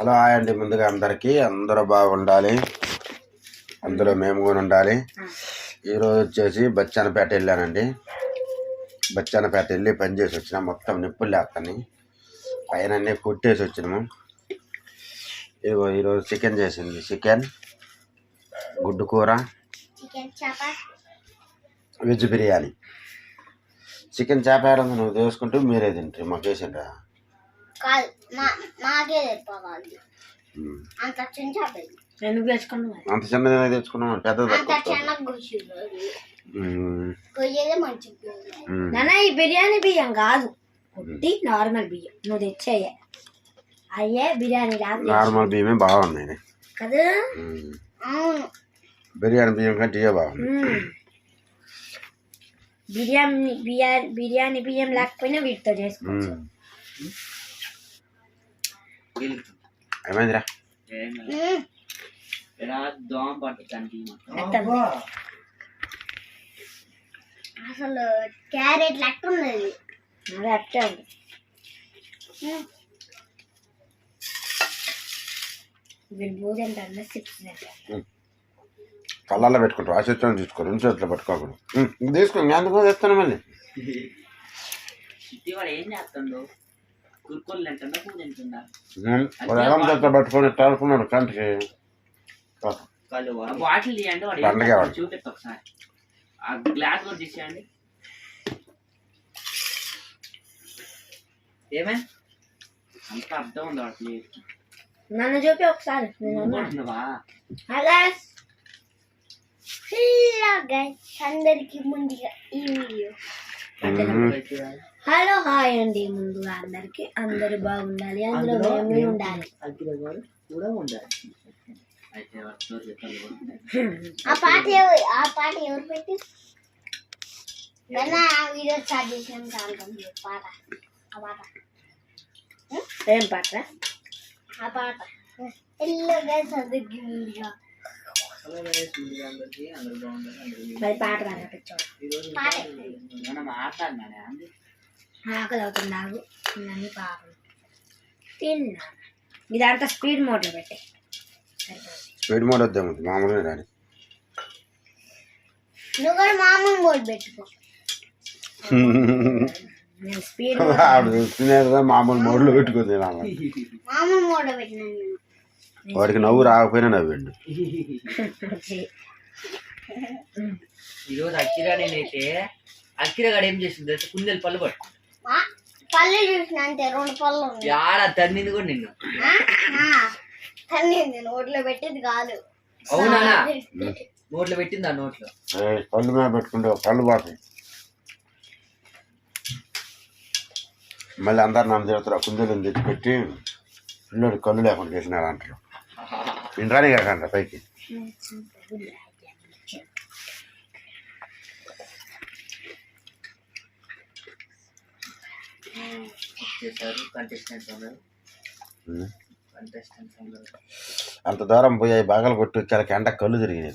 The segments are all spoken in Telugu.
హలో హాయ్ అండి. ముందుగా అందరూ బాగుండాలి, అందులో మేము కూడా ఉండాలి. ఈరోజు వచ్చేసి బచ్చానపేట వెళ్ళానండి. బచ్చానపేట వెళ్ళి పని చేసి వచ్చినా. మొత్తం నిప్పులు లేస్తాయి, పైన అన్నీ కొట్టేసి వచ్చినాము. ఇదిగో ఈరోజు చికెన్ చేసింది. చికెన్, గుడ్డు కూర, వెజ్ బిర్యానీ. చికెన్ చేప ఏడాది నువ్వు తీసుకుంటూ మీరే తింటారు, మాకు వేసిండ్రా. అంత చిన్నది తెచ్చుకున్నాం, పెద్దది ఈ బిర్యానీ బియ్యం కాదు, నార్మల్ బియ్యం నువ్వు తెచ్చాయే అయ్యే బిర్యానీ. నార్మల్ బియ్యమే బాగున్నాయి కదా, బిర్యానీ బియ్యం కంటే ఇవే బాగున్నాయి. బిర్యానీ బియ్యం లేకపోయినా వీటితో చేసుకోవచ్చు. ఏమైందిరా? అసలు క్యారెట్ లెక్క ఉన్నది. అట్టే ఉంది. కళ్ళల్లో పెట్టుకుంటారు, ఆ చేతిలో తీసుకో, రెండు చేతిలో పట్టుకోకూడదు. తీసుకో, ఎందుకో తెస్తాను మళ్ళీ. ఎడం చేతిలో పట్టుకొని టాడుకున్నాడు కంటికి. పండగ నన్ను చూపి ఒకసారి. అందరికి ముందుగా ఈ వీడియో. హలో హాయ్ అండి. ముందుగా అందరికి అందరు బాగుండాలి, అందులో మేము ఉండాలి. ఆ పాట ఎవరు పెట్టి వీడియో స్టార్ట్ చేసాం. పాట ఏం పాట? ఆ పాట ఎల్లోగా చదువుకి ముందుగా పాట ఆకలి అవుతుంది. నాకు పాపం తిన్నా. ఇదంతా స్పీడ్ మోడ్లో పెట్టే. స్పీడ్ మోడ్ వద్దాము, మామూలుగా రాని. నువ్వు కూడా మామూలు మోడ్ పెట్టుకో. స్పీడ్ మామూలు మోడ్లో పెట్టుకుంది. మామూలు మోడ్లో పెట్టినాను. వాడికి నవ్వు రాకపోయినా నవ్వండు. ఈరోజు అక్కిరా నేనైతే అక్కిరగాడు ఏం చేసింది, కుందేలు పళ్ళు పట్టు పళ్ళు చూసిన అంతే. 2 పళ్ళు ఆడ తన్నింది కూడా నిన్ను. తన్నింది, నోట్లో పెట్టింది కాదు. అవునా? నోట్లో పెట్టింది. ఆ నోట్లో పళ్ళు మీద పెట్టుకుంటే పళ్ళు పోతాయి. మళ్ళీ అందరు నన్ను తిడతారు, కుందేలు తెచ్చిపెట్టి పిల్లడు కళ్ళు లేకుండా చేసినారు అంటారు. ఇంట్రానే కాకండి పైకి. అంత దూరం పోయాయి, బాగాలు కొట్టి వచ్చాక ఎండ కళ్ళు తిరిగినాయి.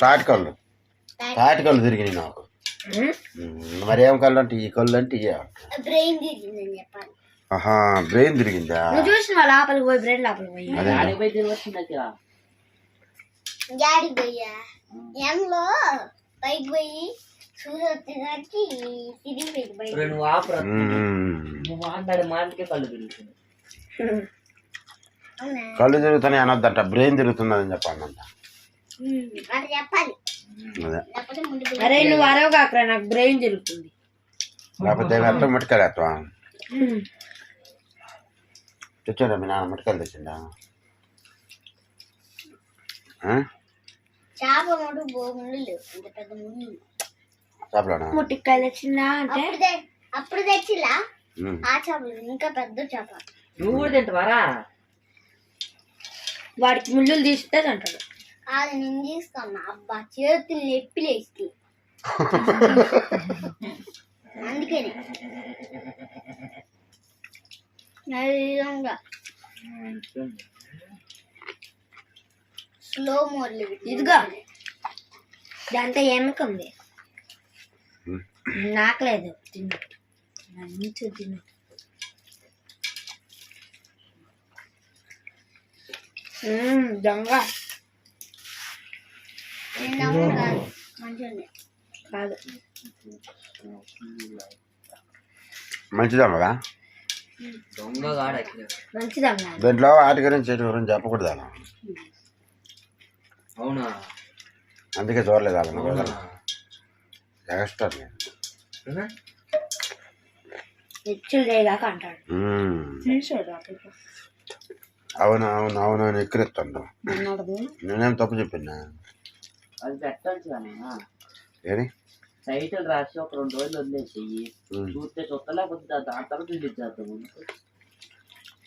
తాటి కళ్ళు తిరిగినాయి నాకు. మరి ఏం కళ్ళు అంటే ఈ కళ్ళు అంటే బ్రెయిన్ తిరిగిందా? లోపలికి పోయి బ్రెయిన్ లోపలికి పోయి గాడికి పోయా ఏంలో పైకి పోయి చూసి వచ్చేసరికి తిరిగి మాటకే కళ్ళు తిరుగుతుంది. కళ్ళు తిరుగుతానే అనొద్దంట, బ్రెయిన్ తిరుగుతున్నదని చెప్పండి. అది చెప్పాలి. అరే నువ్వు అరవగాకరా, నాకు బ్రెయిన్ తిరుగుతుంది. లేకపోతే మట్టుకెళ్ళేస్తా. తెచ్చాడా మీ నాన్న? మట్టుకెళ్ళి తెచ్చిండా? చేపలోనా? ముట్టికాయలు తెచ్చిందా అంటే అప్పుడు తెచ్చిలా. ఆ చేపలు ఇంకా పెద్ద చేప. నువ్వు కూడా తింటావారా? వాడికి ముళ్ళులు తీస్తే అంటాడు. అది నేను తీసుకున్నా. అబ్బా చేతులు నొప్పిలేసి అందుకని స్లో మోడ్లో ఇదిగా దాంతో ఎముక ఉంది. నాకలేదు తిన్నట్టు. మంచిగా తిను. దొంగ కాదు మంచిదమ్మగా దొంగగాడు అఖిల. మంచిదమ్మా. దీంట్లో వాటి గురించి వీటి గురించి చెప్పకూడదు అలా. అవునా? అందుకే చూడలేదు అలా అవునా? ఎక్స్ట్రా హెచ్చులు చేయదాకా అంటాడు. అవును అవును అవును అని ఎక్కిరిస్తాడు. నేనేం తప్పు చెప్పినా? అది పెట్టచ్చు కానీ ఏది టైటిల్ రాసి ఒక 2 రోజులు వదిలేసి చూస్తే చూస్తా, లేకపోతే దాని తర్వాత రిలీజ్ చేద్దాము.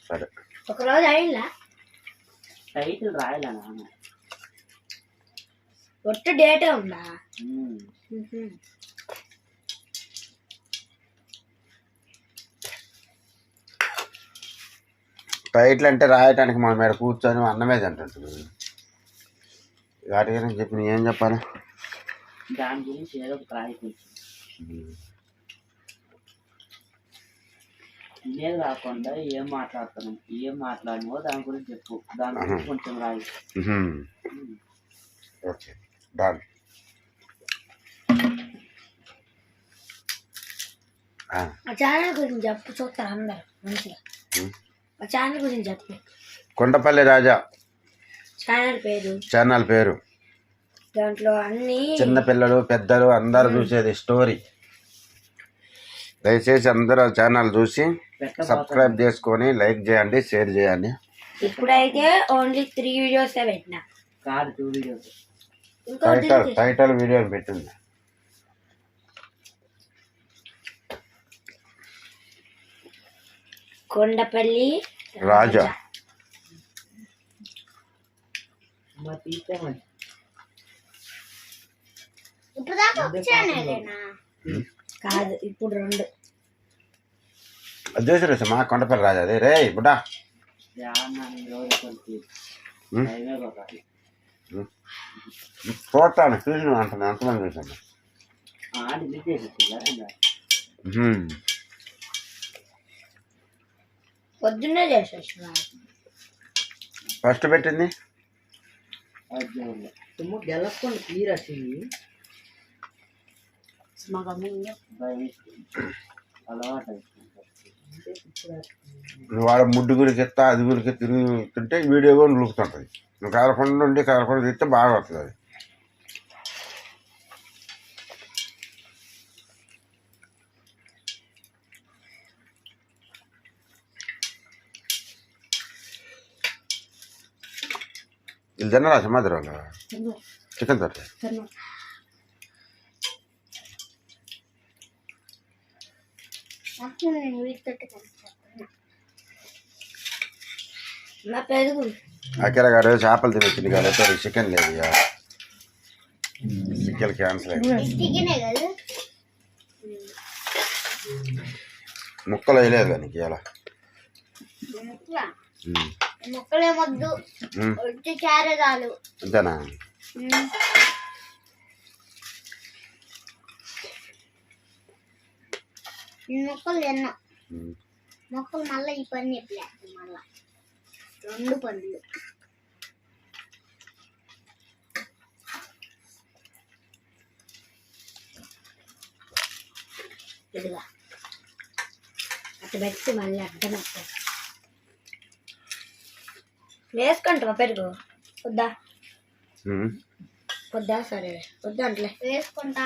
సరే ఒకరోజు అయిందా టైటిల్ రాయాలా నాన్న? ఒట్టు డేటే ఉందా? టైటిల్ అంటే రాయటానికి మన మీద కూర్చొని అన్నమే తింటుంటుంది. వాటి గురించి చెప్పి ఏం చెప్పాలి? దాని గురించి ఏదో ఒక రాయి కొంచెం ఇదే కాకుండా ఏం మాట్లాడుతున్నాం, ఏం మాట్లాడినో దాని గురించి చెప్పు. దాని గురించి కొంచెం రాయి. Okay done. ఆ ఛానల్ గురించి చెప్పు, చూస్తారు అందరు మంచిగా. ఆ ఛానల్ గురించి చెప్పు. కొండపల్లి రాజా ఛానల్ పేరు. దాంట్లో అన్ని చిన్నపిల్లలు పెద్దలు అందరూ చూసేది స్టోరీ. దయచేసి అందరూ ఛానల్ చూసి సబ్స్క్రైబ్ చేసుకొని లైక్ చేయండి, షేర్ చేయండి. ఇప్పుడైతే ఓన్లీ 3 వీడియోస్ పెట్టినా. కాదు 2 వీడియోస్. టైటిల్ వీడియో పెట్టింది. కొండపల్లి రాజా. కాదు ఇప్పుడు 2 అది చూసి మా కొండపల్లి రాజా అదే రే బుడ్డా. చూస్తాను చూసిన అంటున్నా ఎంతమంది చూసాను. పొద్దున్నే చేసేసిన. ఫస్ట్ పెట్టింది గెలకుండా క్లియర్ వచ్చింది. అలవాటు వాడు ముడ్డు గురికి ఎత్తా అది గురికి తిరుగుతుంటే వీడియో కూడా నలుపుతుంటుంది. నువ్వు కదలకుండా ఉండి కదలకుండా తిస్తే బాగా వస్తుంది అది. ఇది తిన్నారా సమాధానం చికెన్ తోటి? నా పెరుగు అఖిల గారు చేపలు తినొచ్చింది కాబట్టి చికెన్ లేదు. చికెన్ క్యాన్సిల్ అయింది. ముక్కలు వేయలేదు నీకు ఇలా. ముక్కలేమొద్దు, చారేదాలు అంతేనా? మొక్కలు తిన్నా. మొక్కలు మళ్ళీ ఈ పని చెప్పలేదు. మళ్ళా 2 పనులు. ఇదిగా అటు పెట్టి మళ్ళీ అడ్డం పెట్టారు. వేసుకుంటావా పెరుగు? వద్దా? వద్దా? సరే వద్దా అంటలే. వేసుకుంటా.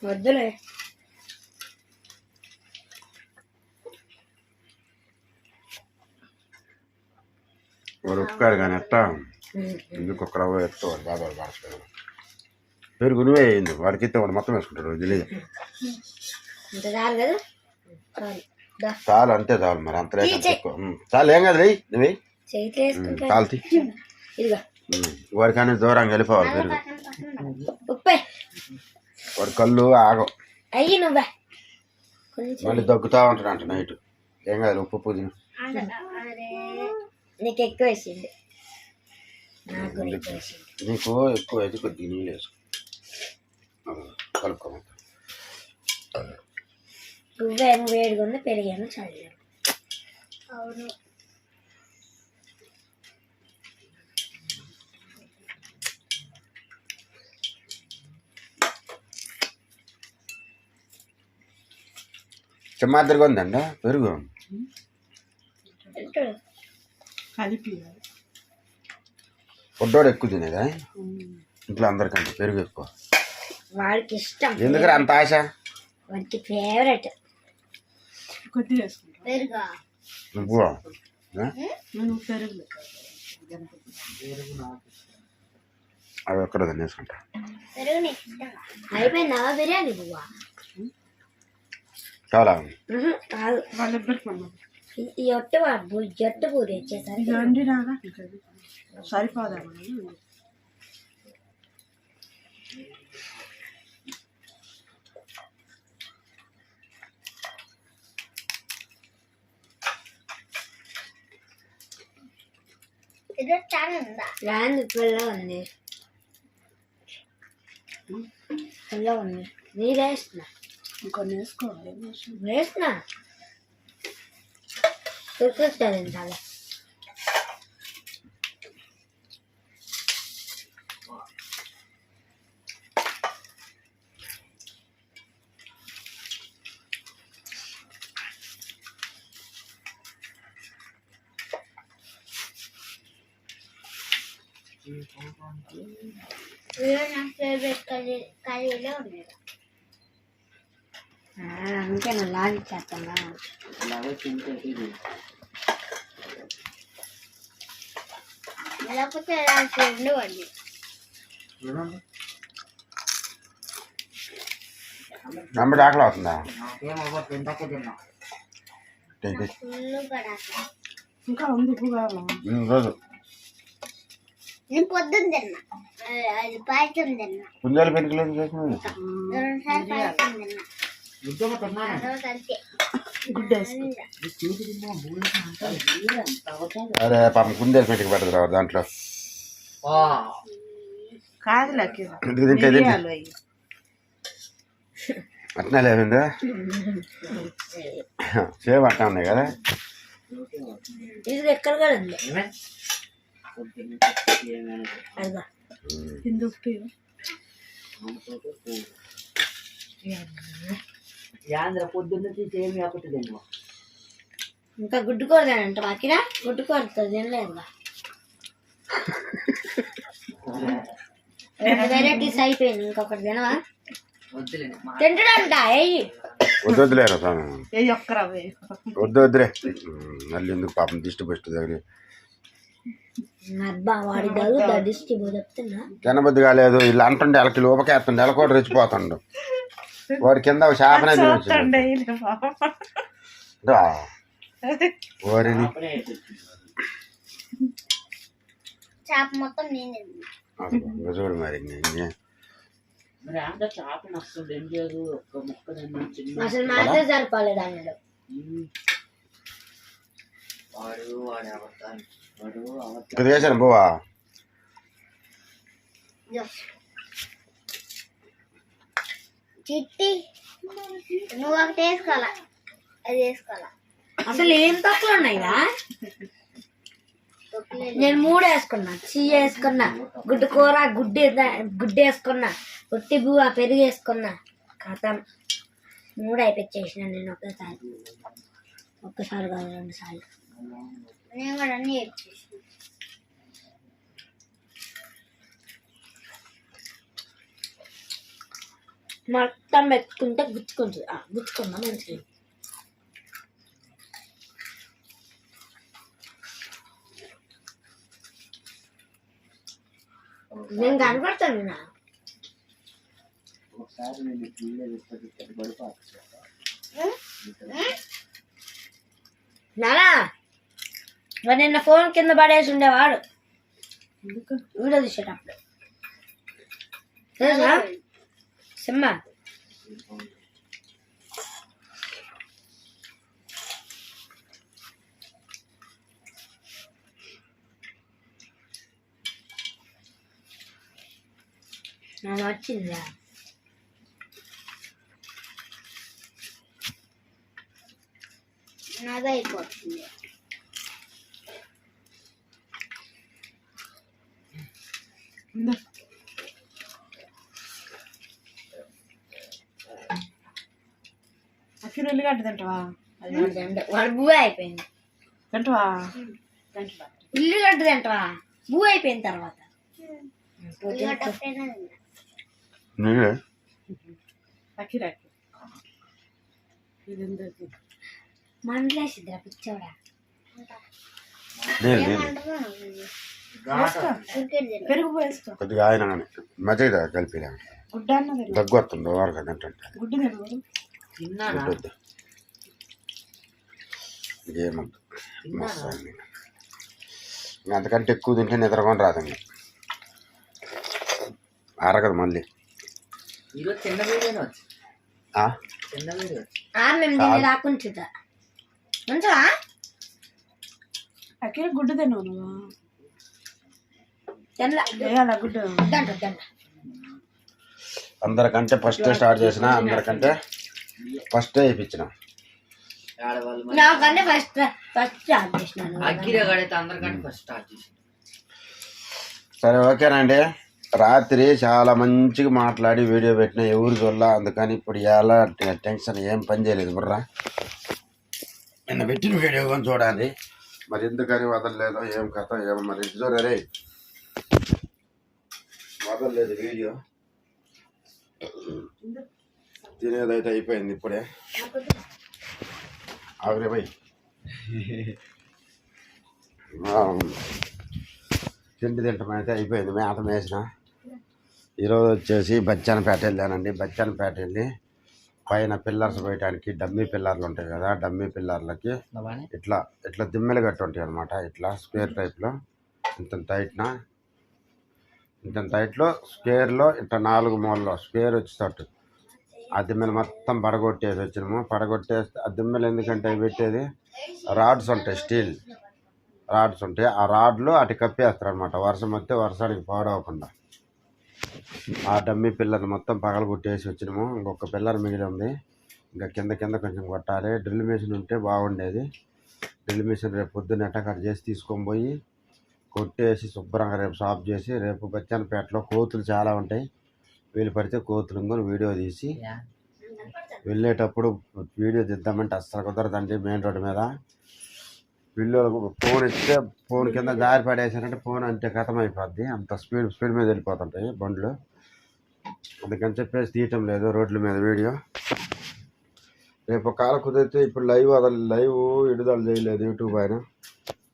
వద్దులే. వాడు ఒప్పుకాడు కానీ ఎట్టా ఎందుకు ఒక రవ్వ ఎత్తుకోవాలి బాగా బాగా పెరుగు నువ్వే అయింది. వాడికి ఇస్తే వాడు మొత్తం వేసుకుంటాడు. తెలియదు చాలు అంతే చాలు. మరి అంత లేక ఎక్కువ చాలు ఏం కాదు. నువ్వే కాల్తీ వాడి కానీ దూరంగా వెళ్ళిపోవాలి. పెరుగు వాడు కళ్ళు ఆగవు. అయ్యి నువ్వే మళ్ళీ దగ్గుతా ఉంటాడు అంట నైట్. ఏం కాదు ఉప్పు పుదీనా నీకు ఎక్కువ వేసింది. నీకు ఎక్కువ అయితే కొద్దిగా నీళ్ళు వేసుకో కలుపుకోమంట. నువ్వేమో వేడిగా ఉంది, పెరిగేమో చదివాను. అవును. చెమ్మాదిరిగా ఉందండి పెరుగు. కలిపి పొడ్డోడు ఎక్కువ తినేదా ఇంట్లో అందరికంటే పెరుగు ఎక్కువ. వాడికి ఇష్టం. ఎందుకు అంత ఆశ? వాడికి ఫేవరెట్ కొద్దిగా వేసుకుంటా. పెరుగా నువ్వు నేను పెరుగు అవి ఎక్కడ తినేసుకుంటా. అయిపోయిందా బిర్యానీ పువ్వా? చాలా కాదు, వాళ్ళిద్దరికి ఈ ఒట్టు వాడు జట్టు పూరి వచ్చేసరికి ఇది వండి రాగా సరిపోదా మనం. రాంది పుల్ల ఉంది, పుల్ల ఉంది. నీళ్ళు వేస్తున్నా, ఇంకొన్ని వేసుకోవాలి. వేస్తున్నా తిరుగుతుంది తింటాలి. నా ఫేవరెట్ కర్రీలో ఉన్నాయి. అందుకే నువ్వు లాగిచ్చేస్తాను. లేకపోతే ఉండవండి. నమ్మడి ఆకలి అవుతుందా? ఇంకా ఉంది ఉప్పు కావాలా? రోజు నేను పొద్దున్న తిన్నా, అది పాయసం తిన్నా, పుంజాలు పెరుగులేదు చేసినది. 2 సార్లు పాయసం తిన్నా. అంతే. గుడ్డ వేసుకుంటా. అరే పాపం కుందేలు పెట్టుకు పెడతారు దాంట్లో. కాదు ఇది తింటే అట్నే లేదండి, సేమ్ అట్లా ఉన్నాయి కదా. ఇది ఎక్కడ కూడా ఉంది. కింద ఉప్పు పొద్దున్న ఒకటి ఇంకా గుడ్డు కూర తినంట మాకినా. గుడ్డు కూరతో తినలేదు. 2 వెరైటీస్ అయిపోయింది, ఇంకొకటి తినవా? తింటాడంట. వద్దులేరు ఒక్కరవే వద్దులే, మళ్ళీ ఎందుకు పాపం దిష్టి బెస్ట్ దగ్గర అబ్బా వాడి దగ్గర దిష్టి చెప్తున్నా. తినబుద్ధి కాలేదు ఇలా అంటుండే వాళ్ళకి లోపకేస్తుండే నెల కూడా రెచ్చిపోతుండు. వాడి కింద శాపనే వారిని చేప మొత్తం నేను చూడు మరి అసలు మాత్రం సరిపోలేదు అన్నాడు. ఇక్కడ చేశాను పోవా. చిట్టి నువ్వు ఒకటి వేసుకోవాలా, అది వేసుకోవాలా. అసలు ఏం తక్కువ ఉన్నాయిగా? నేను 3 వేసుకున్నా. వేసుకున్నా, గుడ్డు కూర, గుడ్డు వేసుకున్నా, ఉట్టి బువ్వ, పెరుగు వేసుకున్నా. కథం 3 అయిపోయించేసిన నేను ఒక్కసారి కాదు 2 సార్లు. నేను కూడా అన్నీ వేసేసిన. మొత్తం పెట్టుకుంటే గుచ్చుకున్నా మంచిది. నేను కనపడతాను నా నానా. మరి నిన్న ఫోన్ కింద పడేసి ఉండేవాడు వీడియో తీసేటప్పుడు తెలుసా సింహ. వచ్చిందా నాది అయిపోతుంది. ఇందా. అక్కిర ఉల్లిగడ్డ తింటావా? వాడు భూ అయిపోయింది. తింటావా? తింటా. ఉల్లిగడ్డ తింటావా? భూ అయిపోయిన తర్వాత నీవే అక్కిర ఇది ఎందుకు? మండలేసిద్దా పిచ్చోడా. నేను వేసుకో. పెరుగు వేసుకో. కొద్దిగా ఆయన మజ్జిగ కలిపి గుడ్డ అన్నది దగ్గు వస్తుంది ఓవర్ తింటుంటే గుడ్డు తినవు. తిన్నానా వద్దు ఏమొద్దు మస్తు అయింది. ఇంకా అంతకంటే ఎక్కువ తింటే నిద్రకొని రాదండి, అరగదు మళ్ళీ. ఈరోజు చిన్న వీడియోనే వచ్చి ఆ? చిన్న వీడియో వచ్చి మేము దీన్ని రాకుంటుందా ఉంచవా? అక్కిర గుడ్డు తినవు నువ్వు. తెల్ల వేయాలా గుడ్డు? దంట అందరికంటే ఫస్ట్ స్టార్ట్ చేసిన, అందరికంటే ఫస్ట్ వేయించిన. ఆడవాళ్ళు నాకంటే ఫస్ట్ స్టార్ట్ చేసినాను. అక్కిరే గడైతే అందరికంటే ఫస్ట్ స్టార్ట్ చేసి సరే ఓకేనండి. రాత్రి చాలా మంచిగా మాట్లాడి వీడియో పెట్టిన ఎవరు చూడాల, అందుకని ఇప్పుడు ఎలా టెన్షన్ ఏం పని చేయలేదు బుర్రా. నిన్న పెట్టిన వీడియో కానీ చూడాలి, మరి ఎందుకని వదలలేదో ఏం కథ ఏమో మరి చూడరే వదలలేదు వీడియో. తినేదైతే అయిపోయింది ఇప్పుడే. ఆవిరే పోయి తిండి తింటాం అయితే అయిపోయింది, మేత వేసిన. ఈరోజు వచ్చేసి బచ్చన్నపేట వెళ్ళానండి. బచ్చన్నపేట వెళ్ళి పైన పిల్లర్స్ వేయడానికి డమ్మీ పిల్లర్లు ఉంటాయి కదా, డమ్మీ పిల్లర్లకి ఇట్లా ఇట్లా దిమ్మెలు కట్టి ఉంటాయి అనమాట. ఇట్లా స్క్వేర్ టైప్లో ఇంత టైట్లో స్క్వేర్లో ఇట్లా 4 మూలలో స్క్వేర్ వచ్చేటట్టు ఆ దిమ్మెలు మొత్తం పడగొట్టేసి వచ్చినాము. పడగొట్టేస్తే ఆ దిమ్మెలు ఎందుకంటే అవి పెట్టేది రాడ్స్ ఉంటాయి, స్టీల్ రాడ్స్ ఉంటాయి. ఆ రాడ్లు అటు కప్పేస్తారు అనమాట, వర్షం వస్తే వర్షానికి పాడవకుండా. ఆ డమ్మీ పిల్లర్ మొత్తం పగల కొట్టేసి వచ్చినాము. ఇంకొక పిల్లర్ మిగిలి ఉంది, ఇంకా కింద కొంచెం కొట్టాలి. డ్రిల్ మిషన్ ఉంటే బాగుండేది. డ్రిల్ మిషన్ రేపు పొద్దున్న ఎట్టకట్ట చేసి తీసుకొని పోయి కొట్టేసి శుభ్రంగా రేపు సాఫ్ చేసి, రేపు బచ్చన్నపేటలో కోతులు చాలా ఉంటాయి, వీలు పడితే కోతులు కూడా వీడియో తీసి వెళ్ళేటప్పుడు వీడియో తీద్దామంటే అస్సలు కుదరదండి. మెయిన్ రోడ్డు మీద పిల్లలకు ఫోన్ ఇస్తే ఫోన్ కింద జారి పడేసారంటే ఫోన్ అంటే కథం అయిపోద్ది, అంత స్పీడ్ మీద వెళ్ళిపోతుంటాయి బండ్లు. అందుకని చెప్పేసి తీయటం లేదు రోడ్ల మీద వీడియో. రేపు కాల కుదిరితే ఇప్పుడు లైవ్ విడుదల చేయలేదు యూట్యూబ్ ఆయన.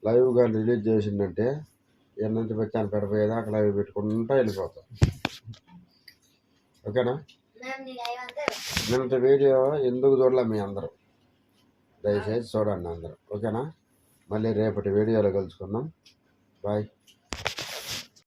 లైవ్ కానీ రిలీజ్ చేసిందంటే ఎన్నంత వచ్చాను పెడపోయేదాకా లైవ్ పెట్టుకుంటూ వెళ్ళిపోతాం. ఓకేనా? నిన్నటి వీడియో ఎందుకు చూడలే మీ అందరూ, దయచేసి చూడండి అందరూ. ఓకేనా? మళ్ళీ రేపటి వీడియోలో కలుసుకుందాం. బాయ్.